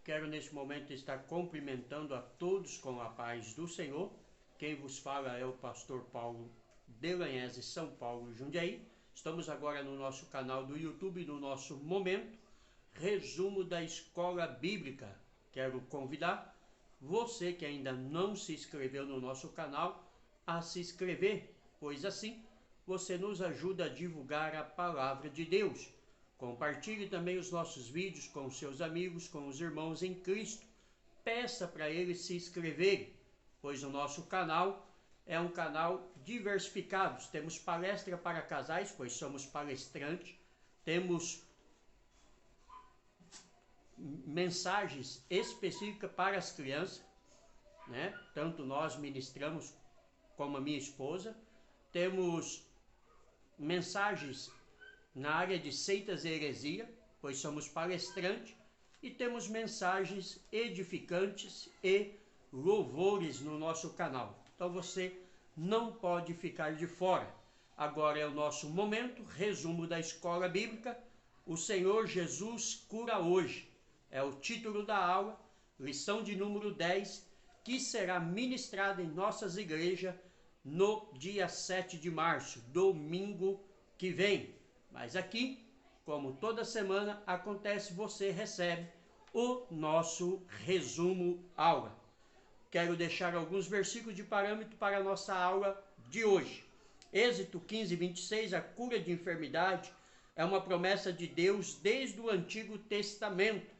Quero neste momento estar cumprimentando a todos com a paz do Senhor. Quem vos fala é o pastor Paulo Delanhese, São Paulo, Jundiaí. Estamos agora no nosso canal do YouTube, no nosso momento, resumo da Escola Bíblica. Quero convidar você que ainda não se inscreveu no nosso canal a se inscrever, pois assim você nos ajuda a divulgar a palavra de Deus. Compartilhe também os nossos vídeos com os seus amigos, com os irmãos em Cristo. Peça para eles se inscreverem, pois o nosso canal é um canal diversificado. Temos palestra para casais, pois somos palestrantes. Temos mensagens específicas para as crianças, né? Tanto nós ministramos como a minha esposa. Temos mensagens na área de seitas e heresia, pois somos palestrantes, e temos mensagens edificantes e louvores no nosso canal. Então você não pode ficar de fora. Agora é o nosso momento, resumo da Escola Bíblica. O Senhor Jesus cura hoje. É o título da aula, lição de número 10, que será ministrada em nossas igrejas no dia 7 de março, domingo que vem. Mas aqui, como toda semana acontece, você recebe o nosso resumo aula. Quero deixar alguns versículos de parâmetro para a nossa aula de hoje. Êxodo 15, 26, a cura de enfermidade é uma promessa de Deus desde o Antigo Testamento.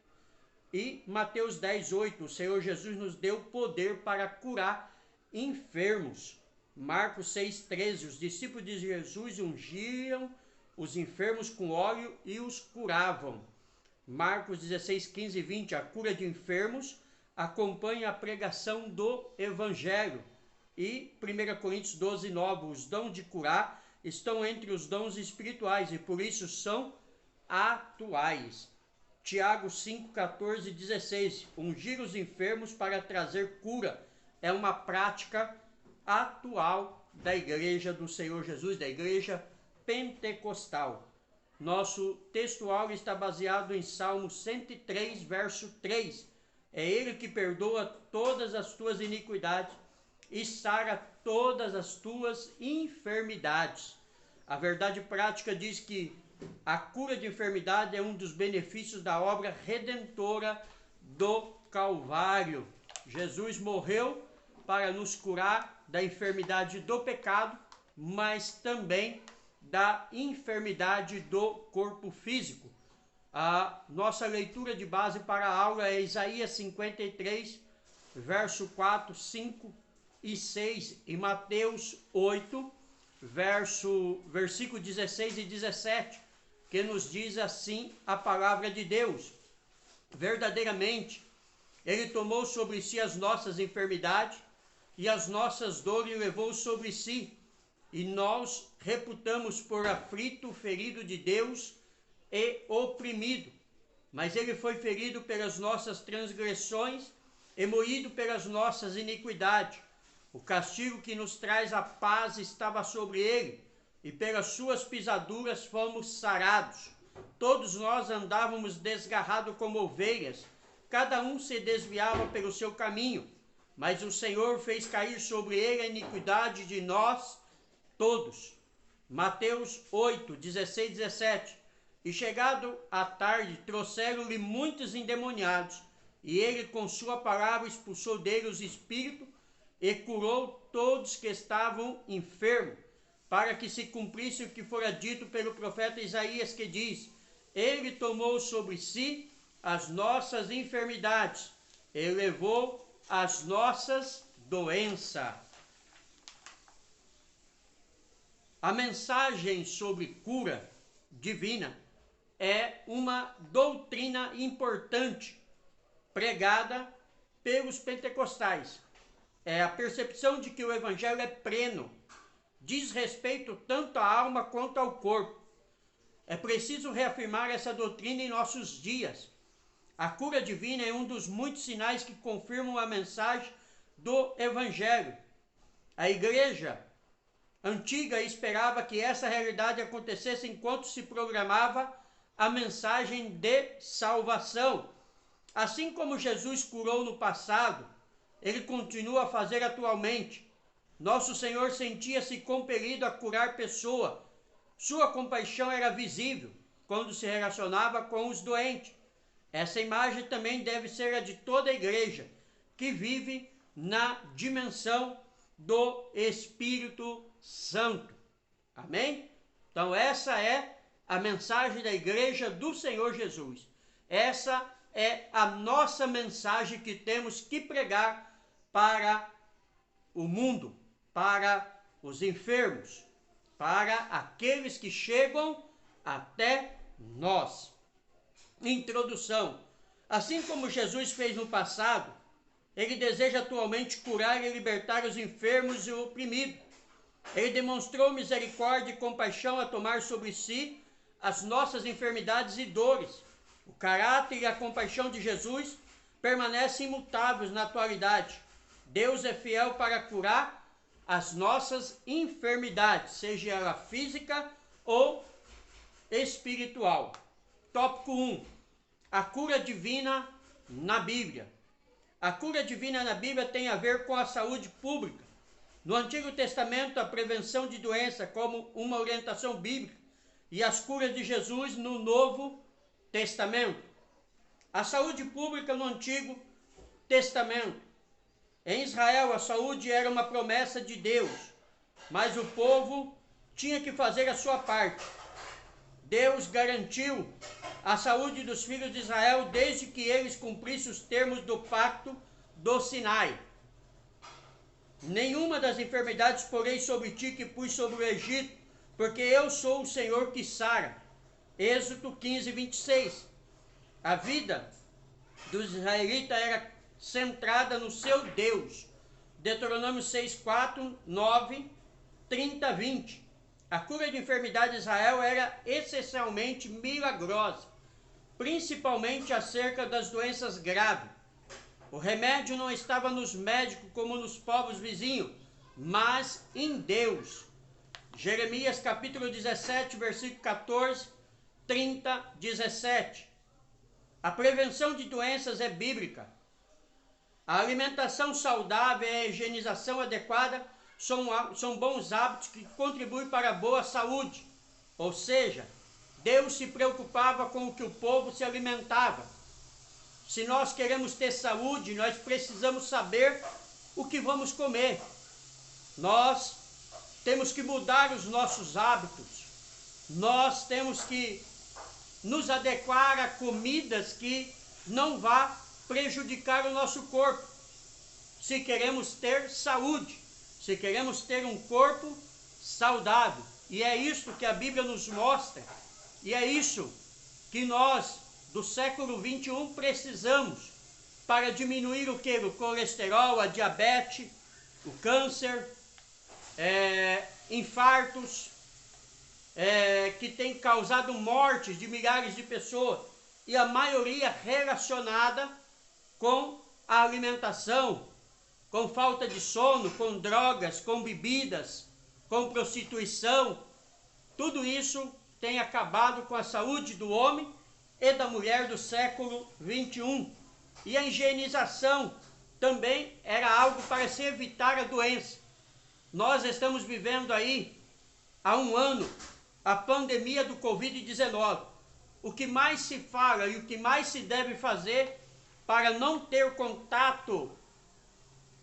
E Mateus 10, 8, o Senhor Jesus nos deu poder para curar enfermos. Marcos 6, 13, os discípulos de Jesus ungiam os enfermos com óleo e os curavam. Marcos 16, 15 e 20, a cura de enfermos acompanha a pregação do Evangelho. E 1 Coríntios 12, 9, os dons de curar estão entre os dons espirituais e por isso são atuais. Tiago 5, 14 e 16, ungir os enfermos para trazer cura é uma prática atual da igreja do Senhor Jesus, da igreja pentecostal. Nosso textual está baseado em Salmo 103, verso 3. É ele que perdoa todas as tuas iniquidades e sara todas as tuas enfermidades. A verdade prática diz que a cura de enfermidade é um dos benefícios da obra redentora do Calvário. Jesus morreu para nos curar da enfermidade do pecado, mas também da enfermidade do corpo físico. A nossa leitura de base para a aula é Isaías 53, verso 4, 5 e 6 e Mateus 8, versículo 16 e 17, que nos diz assim a palavra de Deus: verdadeiramente, Ele tomou sobre si as nossas enfermidades e as nossas dores levou sobre si, e nós reputamos por aflito, ferido de Deus e oprimido. Mas ele foi ferido pelas nossas transgressões e moído pelas nossas iniquidades. O castigo que nos traz a paz estava sobre ele, e pelas suas pisaduras fomos sarados. Todos nós andávamos desgarrados como ovelhas, cada um se desviava pelo seu caminho, mas o Senhor fez cair sobre ele a iniquidade de nós todos. Mateus 8, 16 e 17. E chegado à tarde, trouxeram-lhe muitos endemoniados, e ele com sua palavra expulsou dele os espíritos, e curou todos que estavam enfermos, para que se cumprisse o que fora dito pelo profeta Isaías, que diz: ele tomou sobre si as nossas enfermidades, e levou as nossas doenças. A mensagem sobre cura divina é uma doutrina importante pregada pelos pentecostais. É a percepção de que o evangelho é pleno, diz respeito tanto à alma quanto ao corpo. É preciso reafirmar essa doutrina em nossos dias. A cura divina é um dos muitos sinais que confirmam a mensagem do evangelho. A igreja antiga esperava que essa realidade acontecesse enquanto se programava a mensagem de salvação. Assim como Jesus curou no passado, ele continua a fazer atualmente. Nosso Senhor sentia-se compelido a curar pessoa. Sua compaixão era visível quando se relacionava com os doentes. Essa imagem também deve ser a de toda a igreja que vive na dimensão do Espírito Santo. Amém? Então essa é a mensagem da igreja do Senhor Jesus. Essa é a nossa mensagem que temos que pregar para o mundo, para os enfermos, para aqueles que chegam até nós. Introdução. Assim como Jesus fez no passado, ele deseja atualmente curar e libertar os enfermos e oprimidos. Ele demonstrou misericórdia e compaixão a tomar sobre si as nossas enfermidades e dores. O caráter e a compaixão de Jesus permanecem imutáveis na atualidade. Deus é fiel para curar as nossas enfermidades, seja ela física ou espiritual. Tópico 1. A cura divina na Bíblia. A cura divina na Bíblia tem a ver com a saúde pública. No Antigo Testamento, a prevenção de doença como uma orientação bíblica e as curas de Jesus no Novo Testamento. A saúde pública no Antigo Testamento. Em Israel, a saúde era uma promessa de Deus, mas o povo tinha que fazer a sua parte. Deus garantiu a saúde dos filhos de Israel desde que eles cumprissem os termos do pacto do Sinai. Nenhuma das enfermidades porei sobre ti que pus sobre o Egito, porque eu sou o Senhor que sara. Êxodo 15, 26. A vida dos israelitas era centrada no seu Deus. Deuteronômio 6, 4, 9, 30, 20. A cura de enfermidade de Israel era essencialmente milagrosa, principalmente acerca das doenças graves. O remédio não estava nos médicos como nos povos vizinhos, mas em Deus. Jeremias capítulo 17, versículo 14, 30, 17. A prevenção de doenças é bíblica. A alimentação saudável e a higienização adequada são bons hábitos que contribuem para a boa saúde. Ou seja, Deus se preocupava com o que o povo se alimentava. Se nós queremos ter saúde, nós precisamos saber o que vamos comer. Nós temos que mudar os nossos hábitos. Nós temos que nos adequar a comidas que não vá prejudicar o nosso corpo. Se queremos ter saúde, se queremos ter um corpo saudável. E é isso que a Bíblia nos mostra. E é isso que nós, do século 21, precisamos para diminuir o que? O colesterol, a diabetes, o câncer, infartos, que tem causado mortes de milhares de pessoas. E a maioria relacionada com a alimentação, com falta de sono, com drogas, com bebidas, com prostituição. Tudo isso tem acabado com a saúde do homem e da mulher do século 21. E a higienização também era algo para se evitar a doença. Nós estamos vivendo aí, há um ano, a pandemia do Covid-19. O que mais se fala e o que mais se deve fazer para não ter contato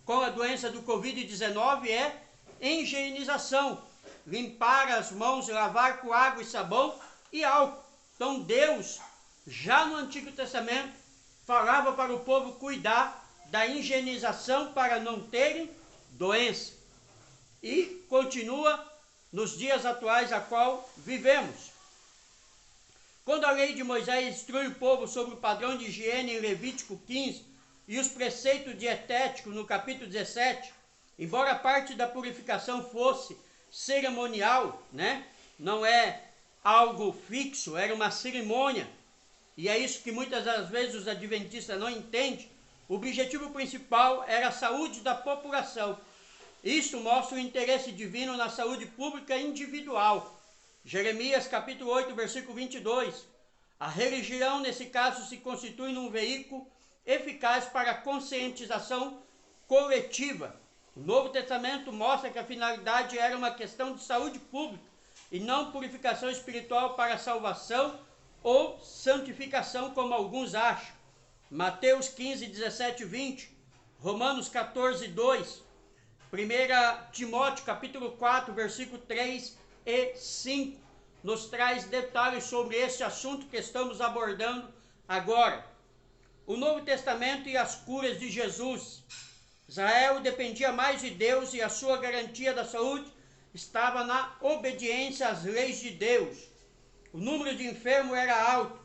com a doença do Covid-19 é higienização. Limpar as mãos, lavar com água e sabão e álcool. Então Deus, já no Antigo Testamento, falava para o povo cuidar da higienização para não terem doença. E continua nos dias atuais a qual vivemos. Quando a lei de Moisés instrui o povo sobre o padrão de higiene em Levítico 15 e os preceitos dietéticos no capítulo 17, embora parte da purificação fosse cerimonial, não é algo fixo, era uma cerimônia, e é isso que muitas das vezes os adventistas não entendem. O objetivo principal era a saúde da população. Isso mostra o interesse divino na saúde pública individual. Jeremias capítulo 8, versículo 22. A religião, nesse caso, se constitui num veículo eficaz para a conscientização coletiva. O Novo Testamento mostra que a finalidade era uma questão de saúde pública e não purificação espiritual para salvação ou santificação, como alguns acham. Mateus 15, 17 e 20, Romanos 14, 2, 1 Timóteo capítulo 4, versículo 3 e 5, nos traz detalhes sobre esse assunto que estamos abordando agora. O Novo Testamento e as curas de Jesus. Israel dependia mais de Deus e a sua garantia da saúde estava na obediência às leis de Deus. O número de enfermos era alto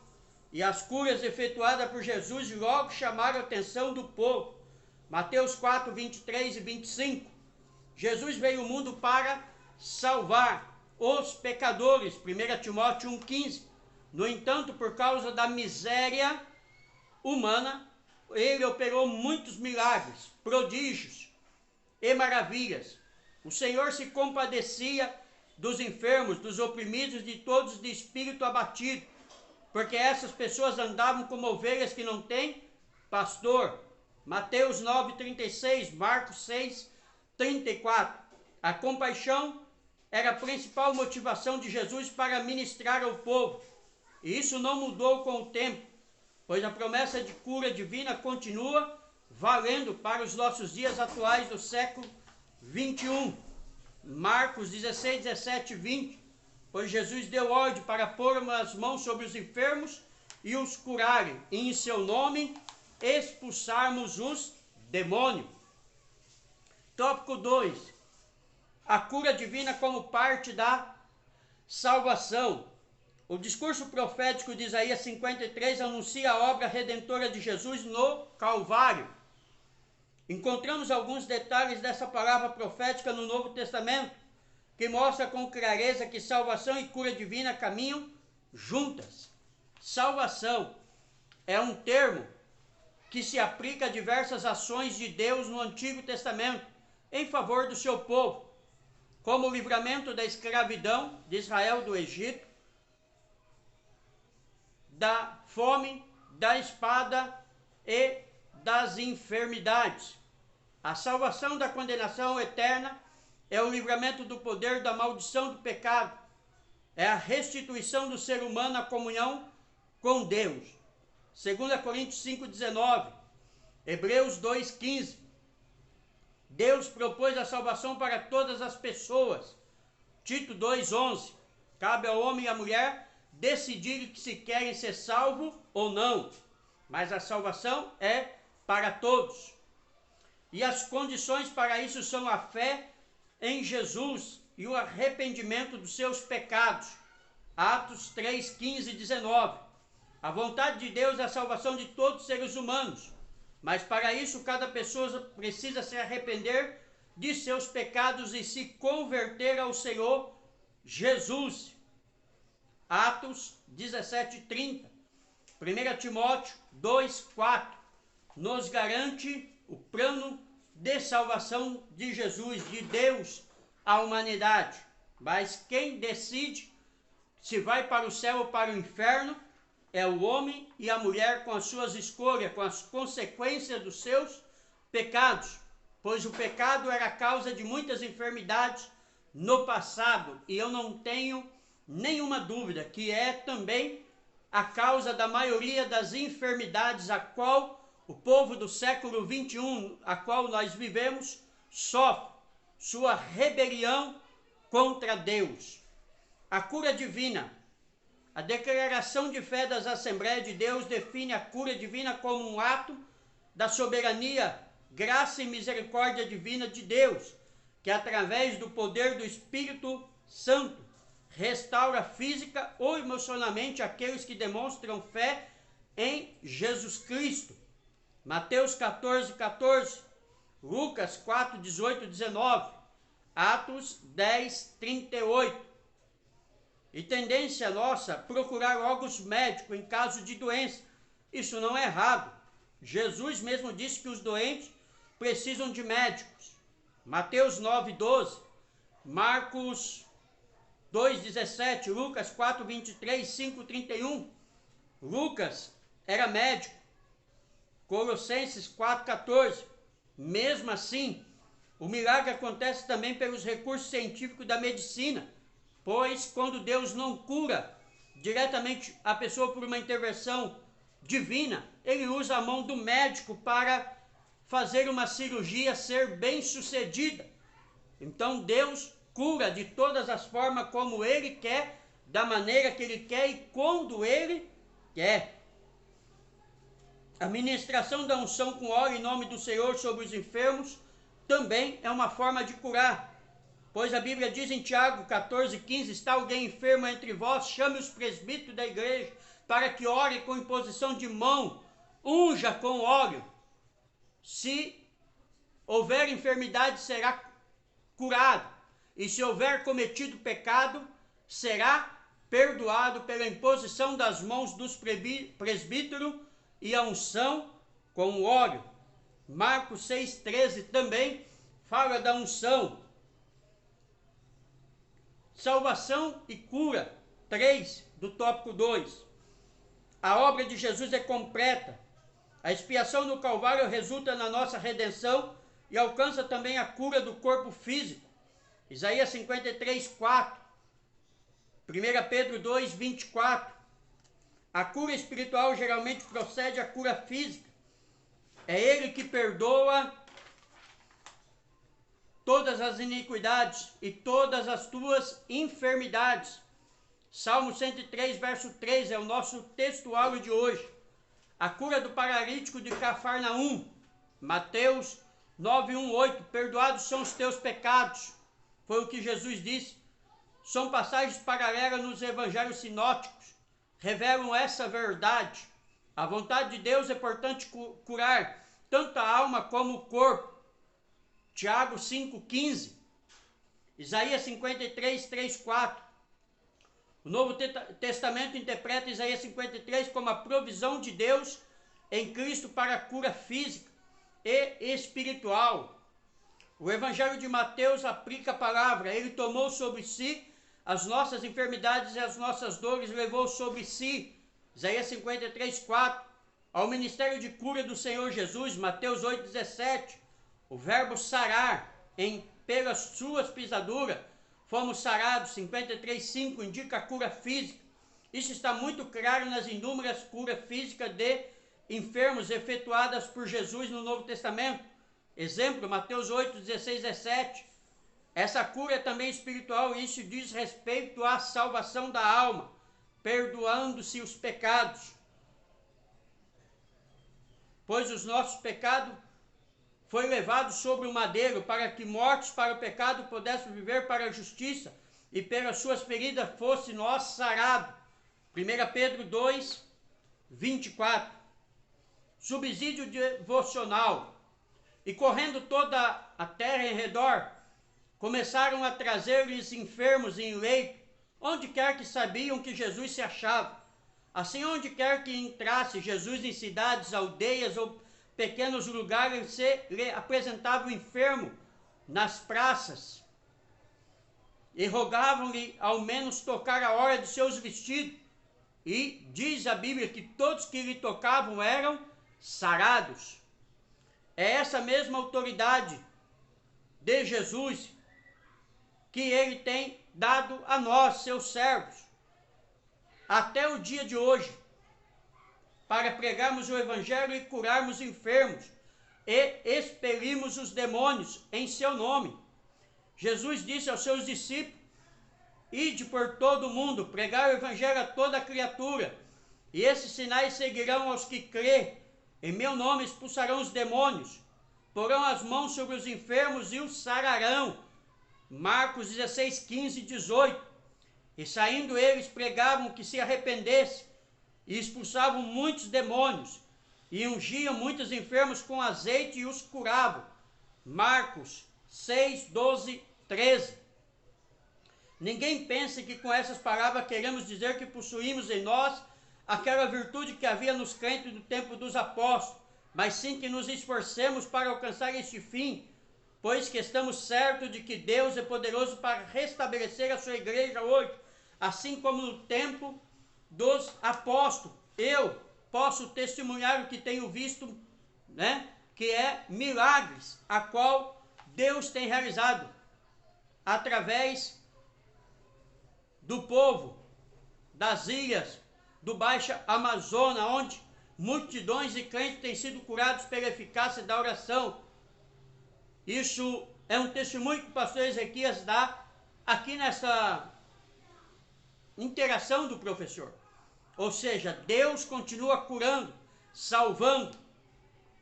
e as curas efetuadas por Jesus logo chamaram a atenção do povo. Mateus 4, 23 e 25. Jesus veio ao mundo para salvar os pecadores. 1 Timóteo 1,15. No entanto, por causa da miséria humana, ele operou muitos milagres, prodígios e maravilhas. O Senhor se compadecia dos enfermos, dos oprimidos, de todos de espírito abatido, porque essas pessoas andavam como ovelhas que não têm pastor. Mateus 9,36, Marcos 6, 34. A compaixão era a principal motivação de Jesus para ministrar ao povo. E isso não mudou com o tempo, pois a promessa de cura divina continua valendo para os nossos dias atuais do século 21. Marcos 16, 17 e 20. Pois Jesus deu ordem para pôr as mãos sobre os enfermos e os curarem, e em seu nome expulsarmos os demônios. Tópico 2. A cura divina como parte da salvação. O discurso profético de Isaías 53 anuncia a obra redentora de Jesus no Calvário. Encontramos alguns detalhes dessa palavra profética no Novo Testamento, que mostra com clareza que salvação e cura divina caminham juntas. Salvação é um termo que se aplica a diversas ações de Deus no Antigo Testamento em favor do seu povo, como o livramento da escravidão de Israel do Egito, da fome, da espada e das enfermidades. A salvação da condenação eterna é o livramento do poder da maldição do pecado. É a restituição do ser humano à comunhão com Deus. 2 Coríntios 5,19. Hebreus 2,15. Deus propôs a salvação para todas as pessoas. Tito 2,11. Cabe ao homem e à mulher decidirem se querem ser salvos ou não. Mas a salvação é para todos. E as condições para isso são a fé em Jesus e o arrependimento dos seus pecados. Atos 3, 15 e 19. A vontade de Deus é a salvação de todos os seres humanos, mas para isso cada pessoa precisa se arrepender de seus pecados e se converter ao Senhor Jesus. Atos 17, 30. 1 Timóteo 2, 4. Nos garante o plano de salvação de Jesus, de Deus à humanidade. Mas quem decide se vai para o céu ou para o inferno é o homem e a mulher com as suas escolhas, com as consequências dos seus pecados. Pois o pecado era a causa de muitas enfermidades no passado. E eu não tenho nenhuma dúvida que é também a causa da maioria das enfermidades a qual o povo do século 21, a qual nós vivemos, sofre sua rebelião contra Deus. A cura divina. A declaração de fé das Assembleias de Deus define a cura divina como um ato da soberania, graça e misericórdia divina de Deus, que através do poder do Espírito Santo restaura física ou emocionalmente aqueles que demonstram fé em Jesus Cristo. Mateus 14, 14, Lucas 4, 18, 19, Atos 10, 38. E tendência nossa procurar órgãos médicos em caso de doença. Isso não é errado. Jesus mesmo disse que os doentes precisam de médicos. Mateus 9, 12, Marcos 2, 17, Lucas 4, 23, 5, 31. Lucas era médico, Colossenses 4,14. Mesmo assim, o milagre acontece também pelos recursos científicos da medicina, pois quando Deus não cura diretamente a pessoa por uma intervenção divina, ele usa a mão do médico para fazer uma cirurgia ser bem sucedida. Então Deus cura de todas as formas como Ele quer, da maneira que Ele quer e quando Ele quer. A ministração da unção com óleo em nome do Senhor sobre os enfermos também é uma forma de curar. Pois a Bíblia diz em Tiago 14,15, está alguém enfermo entre vós, chame os presbíteros da igreja, para que ore com imposição de mão, unja com óleo. Se houver enfermidade, será curado. E se houver cometido pecado, será perdoado pela imposição das mãos dos presbíteros e a unção com óleo. Marcos 6,13 também fala da unção. Salvação e cura, 3 do tópico 2. A obra de Jesus é completa. A expiação no Calvário resulta na nossa redenção e alcança também a cura do corpo físico. Isaías 53,4. 1 Pedro 2,24. A cura espiritual geralmente procede à cura física. É Ele que perdoa todas as iniquidades e todas as tuas enfermidades. Salmo 103, verso 3 é o nosso textuário de hoje. A cura do paralítico de Cafarnaum. Mateus 9:1-8. Perdoados são os teus pecados. Foi o que Jesus disse. São passagens paralelas nos evangelhos sinóticos. Revelam essa verdade. A vontade de Deus é, portanto, curar tanto a alma como o corpo. Tiago 5,15. Isaías 53, 3, 4. O Novo Testamento interpreta Isaías 53 como a provisão de Deus em Cristo para a cura física e espiritual. O Evangelho de Mateus aplica a palavra. Ele tomou sobre si as nossas enfermidades e as nossas dores, levou sobre si. Isaías 53, 4. Ao ministério de cura do Senhor Jesus, Mateus 8,17. O verbo sarar, pelas suas pisaduras, fomos sarados, 53,5, indica a cura física. Isso está muito claro nas inúmeras curas físicas de enfermos efetuadas por Jesus no Novo Testamento. Exemplo, Mateus 8, 16, 17. Essa cura é também espiritual e isso diz respeito à salvação da alma, perdoando-se os pecados. Pois os nossos pecados foi levado sobre o madeiro, para que mortos para o pecado pudéssemos viver para a justiça, e pelas suas feridas fosse nós sarado. 1 Pedro 2, 24. Subsídio devocional. E correndo toda a terra em redor, começaram a trazer-lhes enfermos em leito, onde quer que sabiam que Jesus se achava. Assim, onde quer que entrasse Jesus em cidades, aldeias ou pequenos lugares, se lhe apresentava o enfermo nas praças e rogavam-lhe ao menos tocar a hora de seus vestidos. E diz a Bíblia que todos que lhe tocavam eram sarados. É essa mesma autoridade de Jesus que ele tem dado a nós, seus servos, até o dia de hoje, para pregarmos o Evangelho e curarmos enfermos e expelirmos os demônios em seu nome. Jesus disse aos seus discípulos: ide por todo o mundo, pregar o Evangelho a toda criatura, e esses sinais seguirão aos que crê. Em meu nome expulsarão os demônios, porão as mãos sobre os enfermos e os sararão. Marcos 16, 15 e 18. E saindo eles pregavam que se arrependesse, e expulsavam muitos demônios, e ungiam muitos enfermos com azeite e os curavam. Marcos 6, 12, 13. Ninguém pense que com essas palavras queremos dizer que possuímos em nós aquela virtude que havia nos crentes do tempo dos apóstolos, mas sim que nos esforcemos para alcançar este fim, pois que estamos certos de que Deus é poderoso para restabelecer a sua igreja hoje, assim como no tempo dos apóstolos. Eu posso testemunhar o que tenho visto né? Que é milagres, a qual Deus tem realizado através do povo das ilhas do Baixa Amazonas, onde multidões de crentes têm sido curados pela eficácia da oração. Isso é um testemunho que o pastor Ezequias dá aqui nessa interação do professor. Ou seja, Deus continua curando, salvando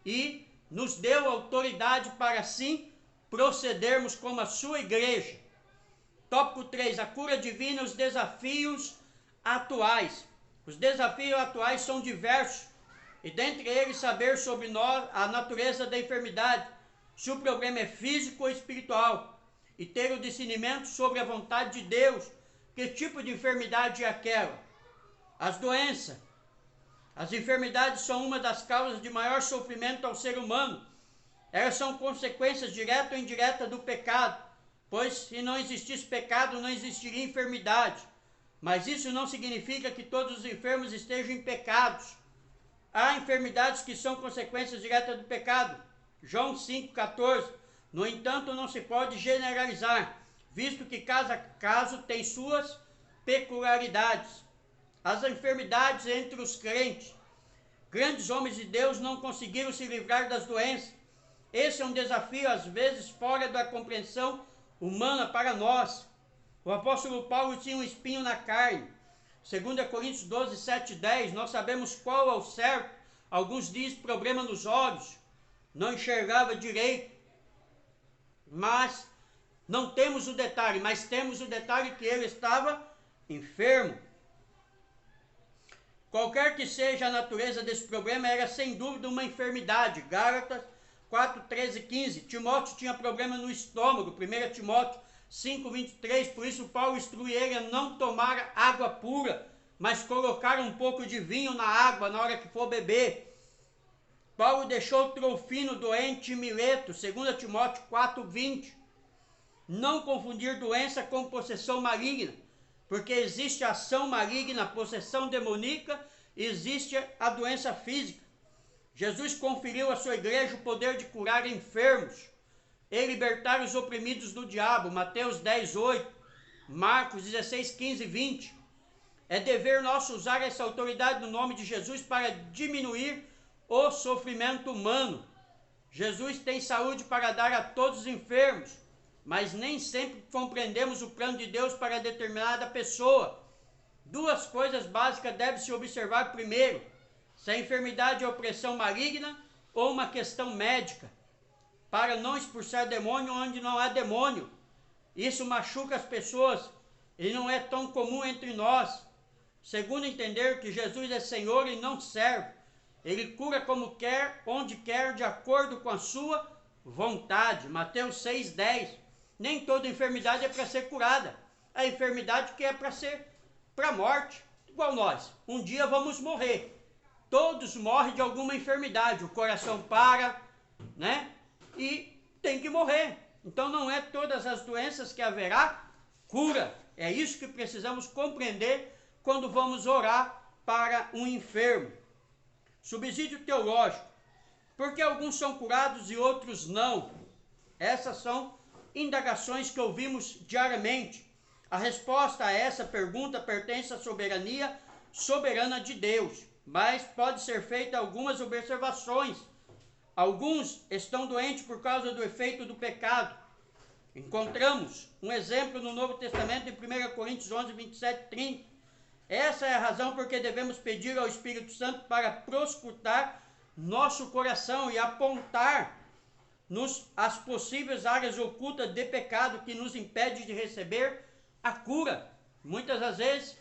e nos deu autoridade para assim procedermos como a sua igreja. Tópico 3, a cura divina e os desafios atuais. Os desafios atuais são diversos, e dentre eles saber sobre nós a natureza da enfermidade, se o problema é físico ou espiritual, e ter o discernimento sobre a vontade de Deus, que tipo de enfermidade é aquela. As doenças. As enfermidades são uma das causas de maior sofrimento ao ser humano. Elas são consequências direta ou indireta do pecado, pois se não existisse pecado, não existiria enfermidade. Mas isso não significa que todos os enfermos estejam em pecados. Há enfermidades que são consequências diretas do pecado. João 5,14. No entanto, não se pode generalizar, visto que cada caso tem suas peculiaridades. As enfermidades entre os crentes. Grandes homens de Deus não conseguiram se livrar das doenças. Esse é um desafio, às vezes, fora da compreensão humana para nós. O apóstolo Paulo tinha um espinho na carne. 2 Coríntios 12, 7 e 10, nós sabemos qual é o certo. Alguns dizem problema nos olhos, não enxergava direito. Mas não temos o detalhe, mas temos o detalhe que ele estava enfermo. Qualquer que seja a natureza desse problema, era sem dúvida uma enfermidade. Gálatas 4, 13 e 15. Timóteo tinha problema no estômago. 1 Timóteo 5, 23. Por isso Paulo instrui ele a não tomar água pura, mas colocar um pouco de vinho na água na hora que for beber. Paulo deixou Trofimo doente em Mileto. 2 Timóteo 4, 20. Não confundir doença com possessão maligna, porque existe ação maligna, possessão demoníaca, existe a doença física. Jesus conferiu à sua igreja o poder de curar enfermos e libertar os oprimidos do diabo. Mateus 10, 8, Marcos 16, 15 e 20. É dever nosso usar essa autoridade no nome de Jesus para diminuir o sofrimento humano. Jesus tem saúde para dar a todos os enfermos, mas nem sempre compreendemos o plano de Deus para determinada pessoa. Duas coisas básicas devem se observar primeiro: se a enfermidade é opressão maligna ou uma questão médica, para não expulsar demônio onde não há demônio. Isso machuca as pessoas e não é tão comum entre nós. Segundo, entender que Jesus é Senhor e não servo. Ele cura como quer, onde quer, de acordo com a sua vontade. Mateus 6, 10. Nem toda enfermidade é para ser curada. A enfermidade que é para ser para a morte, igual nós. Um dia vamos morrer. Todos morrem de alguma enfermidade. O coração para, né? E tem que morrer. Então não é todas as doenças que haverá cura. É isso que precisamos compreender quando vamos orar para um enfermo. Subsídio teológico. Por que alguns são curados e outros não? Essas são indagações que ouvimos diariamente. A resposta a essa pergunta pertence à soberania soberana de Deus, mas pode ser feita algumas observações. Alguns estão doentes por causa do efeito do pecado. Encontramos um exemplo no Novo Testamento em 1 Coríntios 11, 27 e 30. Essa é a razão por que devemos pedir ao Espírito Santo para proscrutar nosso coração e apontar-nos as possíveis áreas ocultas de pecado que nos impede de receber a cura. Muitas das vezes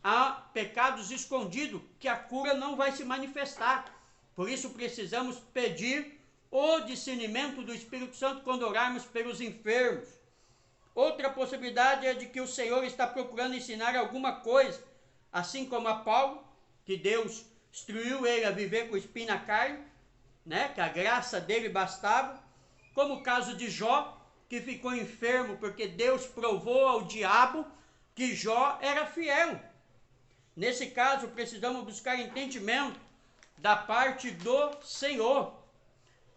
há pecados escondidos que a cura não vai se manifestar. Por isso precisamos pedir o discernimento do Espírito Santo quando orarmos pelos enfermos. Outra possibilidade é de que o Senhor está procurando ensinar alguma coisa, assim como a Paulo, que Deus instruiu ele a viver com espinho na carne, né? Que a graça dele bastava, como o caso de Jó, que ficou enfermo porque Deus provou ao diabo que Jó era fiel. Nesse caso, precisamos buscar entendimento da parte do Senhor.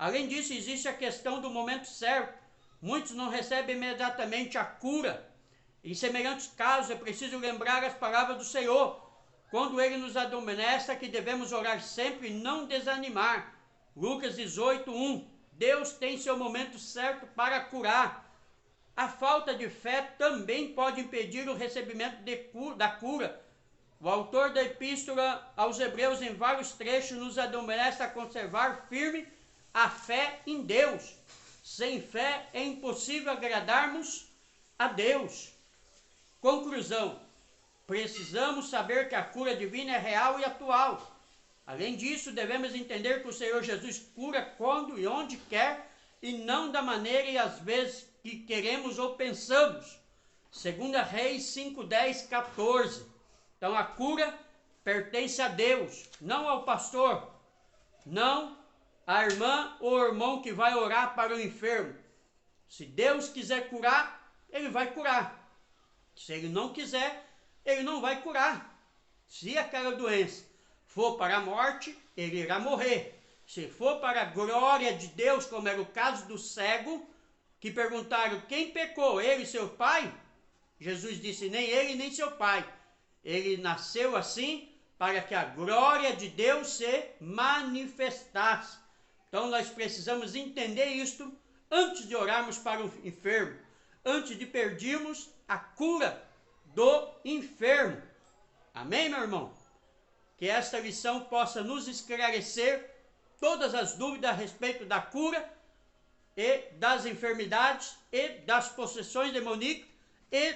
Além disso, existe a questão do momento certo. Muitos não recebem imediatamente a cura. Em semelhantes casos, é preciso lembrar as palavras do Senhor, quando Ele nos admoesta que devemos orar sempre e não desanimar. Lucas 18:1. Deus tem seu momento certo para curar. A falta de fé também pode impedir o recebimento da cura. O autor da Epístola aos Hebreus, em vários trechos, nos admoesta a conservar firme a fé em Deus. Sem fé é impossível agradarmos a Deus. Conclusão: precisamos saber que a cura divina é real e atual. Além disso, devemos entender que o Senhor Jesus cura quando e onde quer e não da maneira e às vezes que queremos ou pensamos. 2 Reis 5:10, 14. Então a cura pertence a Deus, não ao pastor, não à irmã ou irmão que vai orar para o enfermo. Se Deus quiser curar, Ele vai curar. Se Ele não quiser, Ele não vai curar. Se aquela doença for para a morte, ele irá morrer. Se for para a glória de Deus, como era o caso do cego, que perguntaram quem pecou, ele e seu pai? Jesus disse, nem ele nem seu pai. Ele nasceu assim para que a glória de Deus se manifestasse. Então nós precisamos entender isto antes de orarmos para o enfermo, antes de pedirmos a cura do enfermo. Amém, meu irmão? Que esta lição possa nos esclarecer todas as dúvidas a respeito da cura e das enfermidades e das possessões demoníacas e